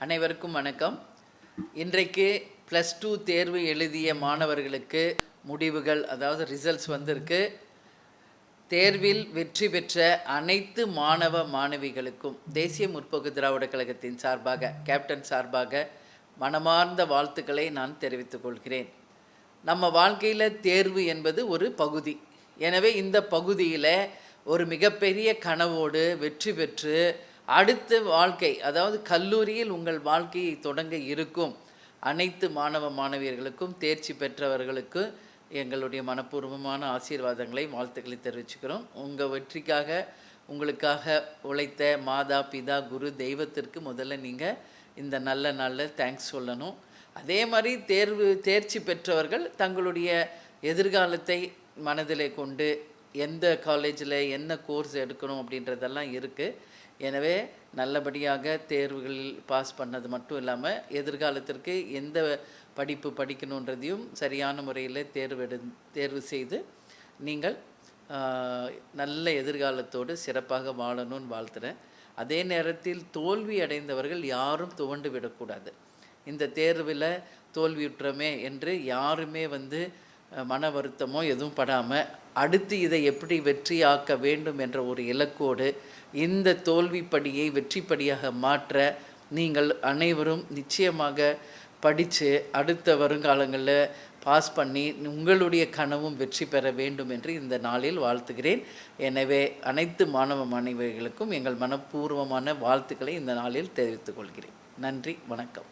அனைவருக்கும் வணக்கம். இன்றைக்கு +2 தேர்வு எழுதிய மாணவர்களுக்கு முடிவுகள், அதாவது ரிசல்ட்ஸ் வந்திருக்கு. தேர்வில் வெற்றி பெற்ற அனைத்து மாணவ மாணவிகளுக்கும் தேசிய முற்போக்கு திராவிட கழகத்தின் சார்பாக, கேப்டன் சார்பாக மனமார்ந்த வாழ்த்துக்களை நான் தெரிவித்துக் கொள்கிறேன். நம்ம வாழ்க்கையில் தேர்வு என்பது ஒரு பகுதி. எனவே இந்த பகுதியில் ஒரு மிகப்பெரிய கனவோடு வெற்றி பெற்று அடுத்த வாழ்க்கை, அதாவது கல்லூரியில் உங்கள் வாழ்க்கையை தொடங்க இருக்கும் அனைத்து மாணவ மாணவியர்களுக்கும், தேர்ச்சி பெற்றவர்களுக்கு எங்களுடைய மனப்பூர்வமான ஆசீர்வாதங்களை, வாழ்த்துக்களை தெரிவிச்சுக்கிறோம். உங்கள் வெற்றிக்காக, உங்களுக்காக உழைத்த மாதா பிதா குரு தெய்வத்திற்கு முதல்ல நீங்கள் இந்த நல்ல நாளில் தேங்க்ஸ் சொல்லணும். அதே மாதிரி தேர்ச்சி பெற்றவர்கள் தங்களுடைய எதிர்காலத்தை மனதில் கொண்டு எந்த காலேஜில் என்ன கோர்ஸ் எடுக்கணும் அப்படின்றதெல்லாம் இருக்குது. எனவே நல்லபடியாக தேர்வுகளில் பாஸ் பண்ணது மட்டும் இல்லாமல் எதிர்காலத்திற்கு எந்த படிப்பு படிக்கணுன்றதையும் சரியான முறையில் தேர்வு செய்து நீங்கள் நல்ல எதிர்காலத்தோடு சிறப்பாக வாழணும்னு வாழ்த்துறேன். அதே நேரத்தில் தோல்வி அடைந்தவர்கள் யாரும் துவண்டு விடக்கூடாது. இந்த தேர்வில் தோல்வியுற்றமே என்று யாருமே மன வருத்தமோ எதுவும் படாமல் அடுத்து இதை எப்படி வெற்றியாக்க வேண்டும் என்ற ஒரு இலக்கோடு இந்த தோல்விப்படியை வெற்றிப்படியாக மாற்ற நீங்கள் அனைவரும் நிச்சயமாக படித்து அடுத்த வருங்காலங்களில் பாஸ் பண்ணி உங்களுடைய கனவும் வெற்றி பெற வேண்டும் என்று இந்த நாளில் வாழ்த்துகிறேன். எனவே அனைத்து மாணவ மாணவிகளுக்கும் எங்கள் மனப்பூர்வமான வாழ்த்துக்களை இந்த நாளில் தெரிவித்துக் கொள்கிறேன். நன்றி, வணக்கம்.